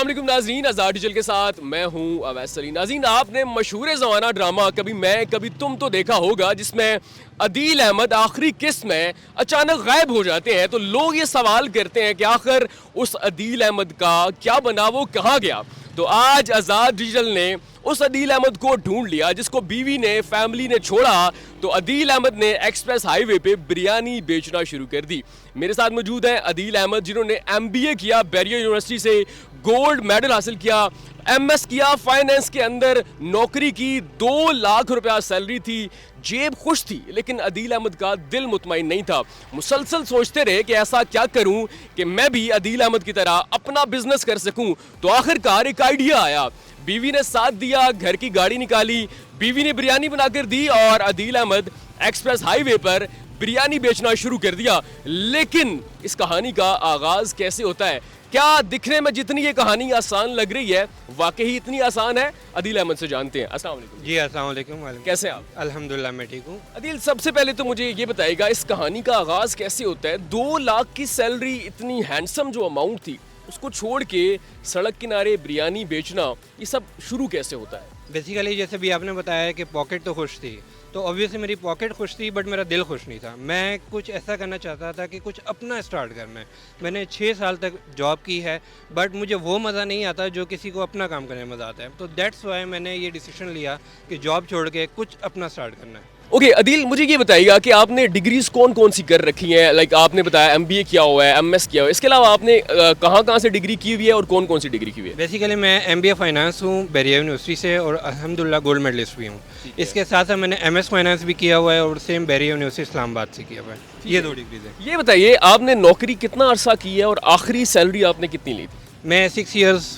अस्सलाम वालेकुम नाज़रीन, आज़ाद डिजिटल के साथ मैं हूं अवैस अली। नाज़रीन, आपने मशहूर ज़माना ड्रामा कभी मैं कभी तुम तो देखा होगा, जिसमें अदील अहमद आखिरी किस्त में अचानक गायब हो जाते हैं। तो लोग ये सवाल करते हैं कि आखिर उस अदील अहमद का क्या बना, वो कहाँ गया। तो आज आज़ाद डिजिटल ने उस अदील अहमद को ढूंढ लिया जिसको बीवी ने, फैमिली ने छोड़ा। तो अदील अहमद ने एक्सप्रेस हाईवे पे बिरयानी बेचना शुरू कर दी। मेरे साथ मौजूद हैं अदील अहमद, जिन्होंने MBA किया बैरियर यूनिवर्सिटी से, गोल्ड मेडल हासिल किया, MS किया, फाइनेंस के अंदर नौकरी की, 2 लाख रुपया सैलरी थी, जेब खुश थी। लेकिन अदील अहमद का दिल मुतमईन नहीं था। मुसलसल सोचते रहे कि ऐसा क्या करूं कि मैं भी अदील अहमद की तरह अपना बिजनेस कर सकूं। तो आखिरकार एक आइडिया आया। बीवी ने साथ दिया, घर की गाड़ी निकाली, बीवी ने बिरयानी बनाकर दी और अदील अहमद एक्सप्रेस हाईवे पर बिरयानी बेचना शुरू कर दिया। लेकिन इस कहानी का आगाज कैसे होता है? क्या दिखने में जितनी ये कहानी आसान लग रही है, वाकई इतनी आसान है? अदील अहमद से जानते हैं। अस्सलाम वालेकुम। जी अस्सलाम वालेकुम। कैसे आप? अल्हम्दुलिल्लाह मैं ठीक हूँ। अदील, सबसे पहले तो मुझे ये बताइएगा, इस कहानी का आगाज कैसे होता है? 2 लाख की सैलरी, इतनी हैंडसम जो अमाउंट थी, उसको छोड़ के सड़क किनारे बिरयानी बेचना, ये सब शुरू कैसे होता है? बेसिकली जैसे भी आपने बताया कि पॉकेट तो खुश थी, तो ऑब्वियसली मेरी पॉकेट खुश थी बट मेरा दिल खुश नहीं था। मैं कुछ ऐसा करना चाहता था कि कुछ अपना स्टार्ट करना है। मैंने 6 साल तक जॉब की है बट मुझे वो मज़ा नहीं आता जो किसी को अपना काम करने में मज़ा आता है। तो दैट्स वाई मैंने ये डिसीजन लिया कि जॉब छोड़ के कुछ अपना स्टार्ट करना है। ओके अदील, मुझे ये बताइएगा कि आपने डिग्रीज कौन कौन सी कर रखी हैं? लाइक आपने बताया MBA किया हुआ है, MS किया हुआ है, इसके अलावा आपने कहाँ कहाँ से डिग्री की हुई है और कौन कौन सी डिग्री की हुई है? बेसिकली मैं MBA फाइनेंस हूँ बैरियर यूनिवर्सिटी से और अल्हम्दुलिल्लाह गोल्ड मेडलिस्ट भी हूँ। इसके साथ साथ मैंने MS फाइनेंस भी किया हुआ है और सेम बैरियर यूनिवर्सिटी इस्लामाबाद से किया हुआ है। ये 2 डिग्रीज है। ये बताइए, आपने नौकरी कितना अरसा की है और आखिरी सैलरी आपने कितनी ली थी? मैं 6 इयर्स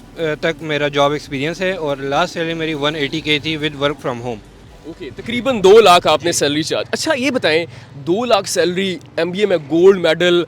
तक मेरा जॉब एक्सपीरियंस है और लास्ट सैलरी मेरी 180K थी with work from home. Okay, तकरीबन 2 लाख आपने सैलरी चार्ज। अच्छा ये बताएं, 2 लाख सैलरी, MBA में गोल्ड मेडल,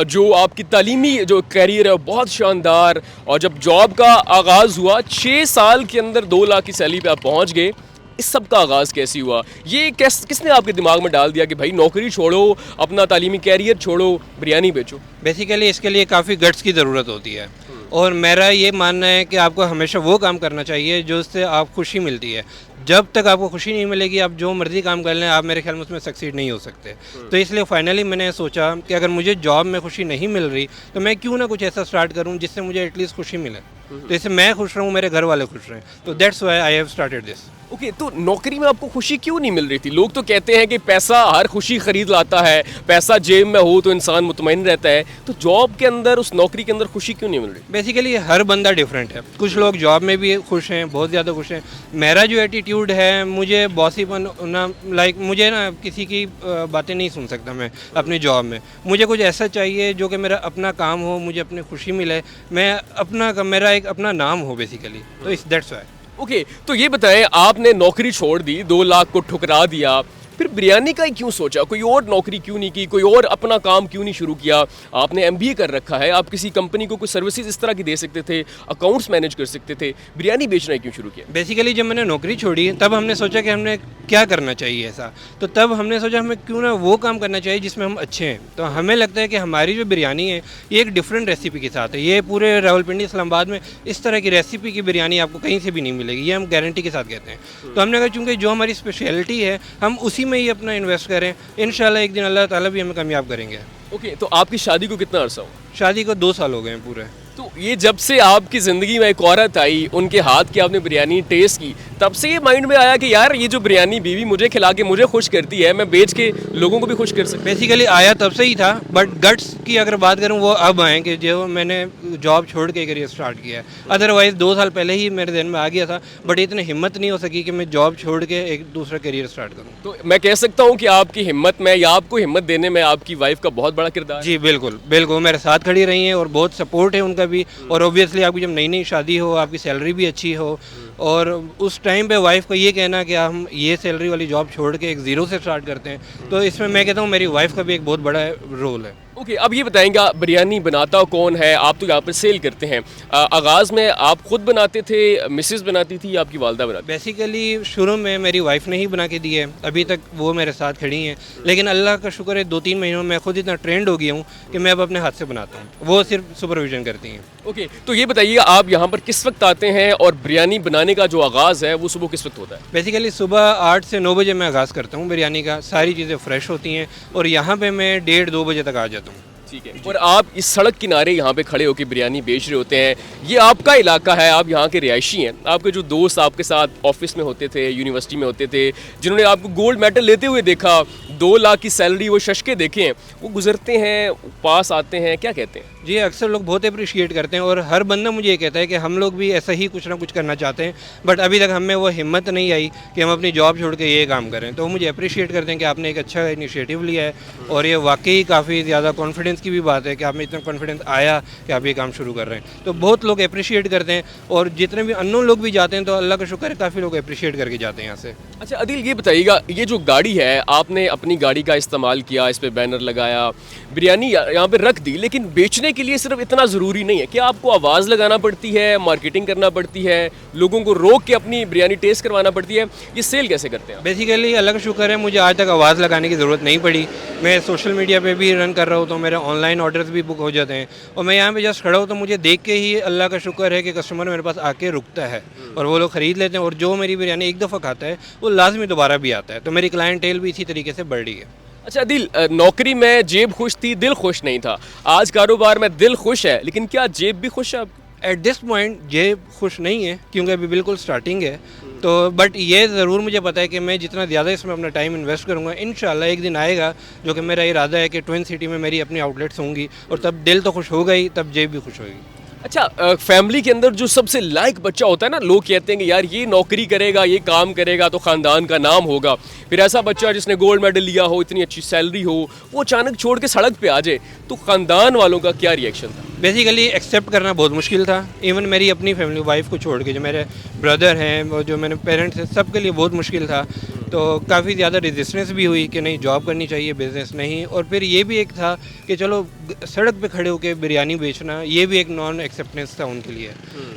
जो आपकी तालीमी जो कैरियर है वो बहुत शानदार, और जब जॉब का आगाज़ हुआ 6 साल के अंदर 2 लाख की सैलरी पे आप पहुंच गए। इस सब का आगाज़ कैसे हुआ? ये किसने आपके दिमाग में डाल दिया कि भाई नौकरी छोड़ो, अपना तालीमी कैरियर छोड़ो, बिरयानी बेचो? बेसिकली इसके लिए काफ़ी गट्स की ज़रूरत होती है और मेरा ये मानना है कि आपको हमेशा वो काम करना चाहिए जो उससे आप खुशी मिलती है। जब तक आपको खुशी नहीं मिलेगी आप जो मर्ज़ी काम कर लें, आप मेरे ख्याल में उसमें सक्सीड नहीं हो सकते। तो इसलिए फाइनली मैंने सोचा कि अगर मुझे जॉब में खुशी नहीं मिल रही तो मैं क्यों ना कुछ ऐसा स्टार्ट करूं जिससे मुझे एटलीस्ट खुशी मिले। तो इससे मैं खुश रहूं, मेरे घर वाले खुश रहें। तो that's why I have started this. Okay, तो नौकरी में आपको खुशी क्यों नहीं मिल रही थी? लोग तो कहते हैं कि पैसा हर खुशी खरीद लाता है, पैसा जेब में हो तो इंसान मुतमईन रहता है। तो जॉब के अंदर, उस नौकरी के अंदर खुशी क्यों नहीं मिल रही? बेसिकली हर बंदा डिफरेंट है। कुछ लोग जॉब में भी खुश हैं, बहुत ज़्यादा खुश हैं। मेरा जो एटीट्यूड है, मुझे बॉसीपन ना, लाइक मुझे ना किसी की बातें नहीं सुन सकता मैं अपनी जॉब में। मुझे कुछ ऐसा चाहिए जो कि मेरा अपना काम हो, मुझे अपनी खुशी मिले, मैं अपना, मेरा एक अपना नाम हो बेसिकली। तो इस दैट्स व्हाई। ओके, तो ये बताएं, आपने नौकरी छोड़ दी, 2 लाख को ठुकरा दिया, फिर बिरयानी का ही क्यों सोचा? कोई और नौकरी क्यों नहीं की? कोई और अपना काम क्यों नहीं शुरू किया? आपने MBA कर रखा है, आप किसी कंपनी को कुछ सर्विसेज इस तरह की दे सकते थे, अकाउंट्स मैनेज कर सकते थे, बिरयानी बेचना ही क्यों शुरू किया? बेसिकली जब मैंने नौकरी छोड़ी तब हमने सोचा कि हमने क्या करना चाहिए ऐसा। तो तब हमने सोचा हमें क्यों ना वो काम करना चाहिए जिसमें हम अच्छे हैं। तो हमें लगता है कि हमारी जो बिरयानी है ये एक डिफरेंट रेसिपी के साथ है। ये पूरे रावलपिंडी इस्लामाबाद में इस तरह की रेसिपी की बिरयानी आपको कहीं से भी नहीं मिलेगी, ये हम गारंटी के साथ कहते हैं। तो हमने कहा चूँकि जो हमारी स्पेशलिटी है हम उसी में ही अपना इन्वेस्ट करें, इंशाल्लाह एक दिन अल्लाह ताला भी हमें कामयाब करेंगे। ओके, तो आपकी शादी को कितना अरसा हुआ? शादी को 2 साल हो गए हैं पूरे। तो ये जब से आपकी ज़िंदगी में एक औरत आई, उनके हाथ की आपने बिरयानी टेस्ट की, तब से ये माइंड में आया कि यार ये जो बिरयानी बीवी मुझे खिला के मुझे खुश करती है, मैं बेच के लोगों को भी खुश कर सकता हूं। बेसिकली आया तब से ही था बट गट्स की अगर बात करूं वो अब आए कि जो मैंने जॉब छोड़ के करियर स्टार्ट किया है। अदरवाइज़ 2 साल पहले ही मेरे दिन में आ गया था बट इतनी हिम्मत नहीं हो सकी कि मैं जॉब छोड़ के एक दूसरा करियर स्टार्ट करूँ। तो मैं कह सकता हूँ कि आपकी हिम्मत में या आपको हिम्मत देने में आपकी वाइफ का बहुत बड़ा किरदार है। जी बिल्कुल बिल्कुल, मेरे साथ खड़ी रही हैं और बहुत सपोर्ट है उनका भी। और ऑब्वियसली आपकी जब नई नई शादी हो, आपकी सैलरी भी अच्छी हो और उस टाइम पे वाइफ को ये कहना कि हम ये सैलरी वाली जॉब छोड़ के एक ज़ीरो से स्टार्ट करते हैं, तो इसमें मैं कहता हूँ मेरी वाइफ का भी एक बहुत बड़ा रोल है। ओके, अब ये बताएंगे बिरयानी बनाता कौन है? आप तो यहाँ पर सेल करते हैं। आगाज़ में आप खुद बनाते थे, मिसेस बनाती थी या आपकी वालदा बनाती? बेसिकली शुरू में मेरी वाइफ ने ही बना के दी है, अभी तक वो मेरे साथ खड़ी हैं, लेकिन अल्लाह का शुक्र है 2-3 महीनों में खुद इतना ट्रेंड हो गया हूँ कि मैं अब अपने हाथ से बनाता हूँ, वो सिर्फ सुपरविजन करती हैं। ओके, तो ये बताइएगा आप यहाँ पर किस वक्त आते हैं और बिरयानी बनाने का जो आगाज़ है वो सुबह किस वक्त होता है? बेसिकली सुबह 8 से 9 बजे मैं आगाज़ करता हूँ बिरयानी का, सारी चीज़ें फ्रेश होती हैं और यहाँ पे मैं 1:30-2 बजे तक आ जाता हूँ। ठीक है, और आप इस सड़क किनारे यहाँ पे खड़े होकर बिरयानी बेच रहे होते हैं। ये आपका इलाका है, आप यहाँ के रिहायशी हैं। आपके जो दोस्त आपके साथ ऑफिस में होते थे, यूनिवर्सिटी में होते थे, जिन्होंने आपको गोल्ड मेडल लेते हुए देखा, 2 लाख की सैलरी वो शशके देखे हैं, वो गुजरते हैं, पास आते हैं, क्या कहते हैं? जी, अक्सर लोग बहुत अप्रिशिएट करते हैं और हर बंदा मुझे ये कहता है कि हम लोग भी ऐसा ही कुछ ना कुछ करना चाहते हैं, बट अभी तक हमें वो हिम्मत नहीं आई कि हम अपनी जॉब छोड़ के ये काम करें। तो वो मुझे अप्रिशिएट करते हैं कि आपने एक अच्छा इनिशिएटिव लिया है और ये वाकई काफ़ी ज़्यादा कॉन्फिडेंस की भी बात है कि आप में इतना कॉन्फिडेंस आया कि आप ये काम शुरू कर रहे हैं। तो बहुत लोग अप्रिशिएट करते हैं और जितने भी अननोन लोग भी जाते हैं तो अल्लाह का शुक्र है काफ़ी लोग अप्रिशिएट करके जाते हैं यहाँ से। अच्छा अदिल, ये बताइएगा, ये जो गाड़ी है, आपने अपनी गाड़ी का इस्तेमाल किया, इस पे बैनर लगाया, बिरयानी यहाँ पे रख दी, लेकिन बेचने के लिए सिर्फ इतना ज़रूरी नहीं है कि आपको आवाज़ लगाना पड़ती है, मार्केटिंग करना पड़ती है, लोगों को रोक के अपनी बिरयानी टेस्ट करवाना पड़ती है। ये सेल कैसे करते हैं? बेसिकली अल्लाह का शुक्र है मुझे आज तक आवाज़ लगाने की ज़रूरत नहीं पड़ी। मैं सोशल मीडिया पे भी रन कर रहा हूँ तो मेरे ऑनलाइन ऑर्डर्स भी बुक हो जाते हैं और मैं यहाँ पे जस्ट खड़ा हूँ तो मुझे देख के ही अल्लाह का शुक्र है कि कस्टमर मेरे पास आके रुकता है और वो लोग ख़रीद लेते हैं और जो मेरी बिरयानी एक दफ़ा खाता है वो लाजमी दोबारा भी आता है। तो मेरी क्लाइंटेल भी इसी तरीके से बढ़ रही है। अच्छा दिल, नौकरी में जेब खुश थी, दिल खुश नहीं था। आज कारोबार में दिल खुश है, लेकिन क्या जेब भी खुश है आपकी? एट दिस पॉइंट जेब खुश नहीं है क्योंकि अभी बिल्कुल स्टार्टिंग है। तो बट ये ज़रूर मुझे पता है कि मैं जितना ज़्यादा इसमें अपना टाइम इन्वेस्ट करूँगा, इंशाल्लाह एक दिन आएगा जो कि मेरा इरादा है कि ट्विन सिटी में मेरी अपनी आउटलेट्स होंगी और तब दिल तो खुश होगा ही, तब जेब भी खुश होगी। अच्छा, फैमिली के अंदर जो सबसे लायक बच्चा होता है ना, लोग कहते हैं कि यार ये नौकरी करेगा, ये काम करेगा तो ख़ानदान का नाम होगा। फिर ऐसा बच्चा जिसने गोल्ड मेडल लिया हो, इतनी अच्छी सैलरी हो, वो अचानक छोड़ के सड़क पे आ जाए, तो ख़ानदान वालों का क्या रिएक्शन था? बेसिकली एक्सेप्ट करना बहुत मुश्किल था। इवन मेरी अपनी फैमिली, वाइफ को छोड़ के जो मेरे ब्रदर हैं, वो जो मेरे पेरेंट्स हैं, सबके लिए बहुत मुश्किल था। तो काफ़ी ज़्यादा रेजिस्टेंस भी हुई कि नहीं जॉब करनी चाहिए, बिज़नेस नहीं। और फिर ये भी एक था कि चलो सड़क पे खड़े होकर बिरयानी बेचना, ये भी एक नॉन एक्सेप्टेंस था उनके लिए।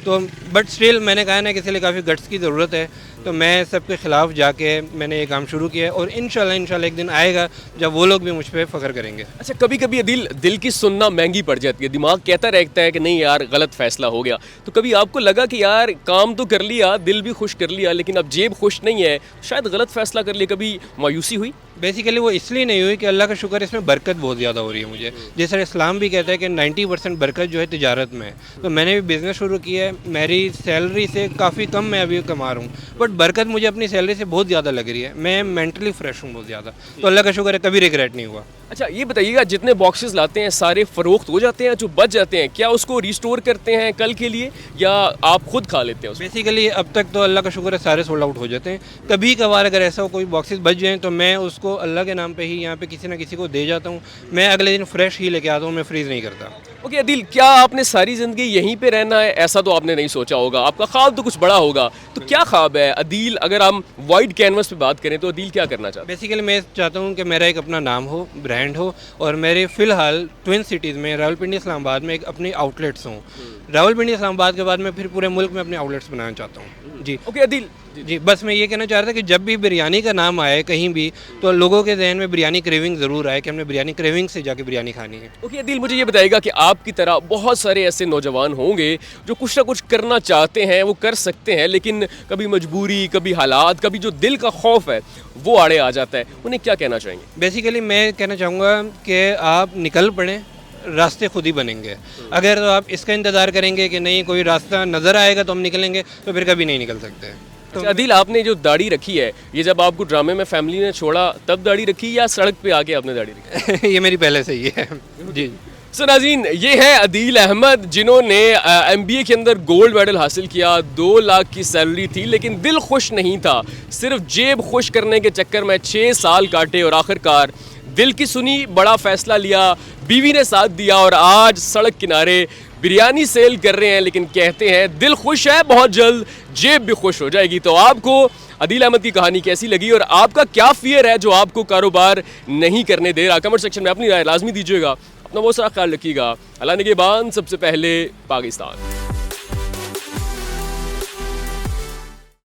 तो बट स्टिल मैंने कहा ना कि इसलिए काफ़ी गट्स की ज़रूरत है, तो मैं सबके ख़िलाफ़ जाके मैंने ये काम शुरू किया और इंशाल्लाह एक दिन आएगा जब वो लोग भी मुझ पर फ़ख्र करेंगे। अच्छा, कभी कभी दिल की सुनना महंगी पड़ जाती है, दिमाग कहता रहता है कि नहीं यार गलत फ़ैसला हो गया। तो कभी आपको लगा कि यार काम तो कर लिया, दिल भी खुश कर लिया, लेकिन अब जेब खुश नहीं है, शायद गलत फ़ैसला कर लिया, कभी मायूसी हुई? बेसिकली वो इसलिए नहीं हुई कि अल्लाह का शुक्र इसमें बरकत बहुत ज़्यादा हो रही है मुझे। जैसे इस्लाम भी कहता है कि 90% बरकत जो है तिजारत में है। तो मैंने भी बिज़नेस शुरू किया है, मेरी सैलरी से काफ़ी कम मैं अभी कमा रहा हूँ, बट बरकत मुझे अपनी सैलरी से बहुत ज़्यादा लग रही है। मैं मेंटली फ्रेश हूँ बहुत ज़्यादा, तो अल्लाह का शुक्र है कभी रिग्रेट नहीं हुआ। अच्छा ये बताइएगा, जितने बॉक्सेस लाते हैं सारे फ़रोख्त हो जाते हैं? जो बच जाते हैं क्या उसको रिस्टोर करते हैं कल के लिए या आप खुद खा लेते हैं उसको? बेसिकली अब तक तो अल्लाह का शुक्र है सारे सोल्ड आउट हो जाते हैं। कभी कभार अगर ऐसा कोई बॉक्सेस बच जाएँ तो मैं उसको अल्लाह के नाम पे ही यहाँ पे किसी ना किसी को दे जाता हूँ। मैं अगले दिन फ्रेश ही लेके आता हूँ, मैं फ्रीज़ नहीं करता। ओके अदिल, क्या आपने सारी ज़िंदगी यहीं पे रहना है? ऐसा तो आपने नहीं सोचा होगा, आपका ख्वाब तो कुछ बड़ा होगा। तो क्या ख्वाब है अदिल? अगर हम वाइड कैनवस पे बात करें तो अदिल क्या करना चाहते हैं? बेसिकली मैं चाहता हूँ कि मेरा एक अपना नाम हो, ब्रांड हो और मेरे फ़िलहाल ट्विन सिटीज़ में रावलपिंडी इस्लामाबाद में एक अपनी आउटलेट्स हों। रावलपिंडी इस्लामाबाद के बाद मैं फिर पूरे मुल्क में अपने आउटलेट्स बनाना चाहता हूँ। जी ओके अदिल, जी, बस मैं ये कहना चाह रहा था कि जब भी बिरयानी का नाम आए कहीं भी तो लोगों के जहन में बिरयानी क्रेविंग ज़रूर आए कि हमने बिरयानी क्रेविंग से जाके बिरयानी खानी है। ओके अदिल, मुझे ये बताइएगा कि आपकी तरह बहुत सारे ऐसे नौजवान होंगे जो कुछ ना कुछ करना चाहते हैं, वो कर सकते हैं, लेकिन कभी मजबूरी, कभी हालात, कभी जो दिल का खौफ है वो आड़े आ जाता है। उन्हें क्या कहना चाहेंगे? बेसिकली मैं कहना चाहूँगा कि आप निकल पड़ें, रास्ते खुद ही बनेंगे। अगर तो आप इसका इंतज़ार करेंगे कि नहीं कोई रास्ता नज़र आएगा तो हम निकलेंगे, तो फिर कभी नहीं निकल सकते। तो अदिल, आपने जो दाढ़ी रखी है, ये जब आपको ड्रामे में फैमिली ने छोड़ा तब दाढ़ी रखी या सड़क पे आके आपने दाढ़ी रखी? ये मेरी पहले से ही है। जी सो नाज़रीन, ये है अदील अहमद जिन्होंने MBA के अंदर गोल्ड मेडल हासिल किया, 2 लाख की सैलरी थी, लेकिन दिल खुश नहीं था। सिर्फ जेब खुश करने के चक्कर में 6 साल काटे और आखिरकार दिल की सुनी, बड़ा फैसला लिया, बीवी ने साथ दिया और आज सड़क किनारे बिरयानी सेल कर रहे हैं। लेकिन कहते हैं दिल खुश है, बहुत जल्द जेब भी खुश हो जाएगी। तो आपको अदील अहमद की कहानी कैसी लगी और आपका क्या फियर है जो आपको कारोबार नहीं करने दे रहा? कमेंट सेक्शन में अपनी राय लाजमी दीजिएगा। अपना बहुत सारा ख्याल रखिएगा। अल्लाह निगहबान। सबसे पहले पाकिस्तान।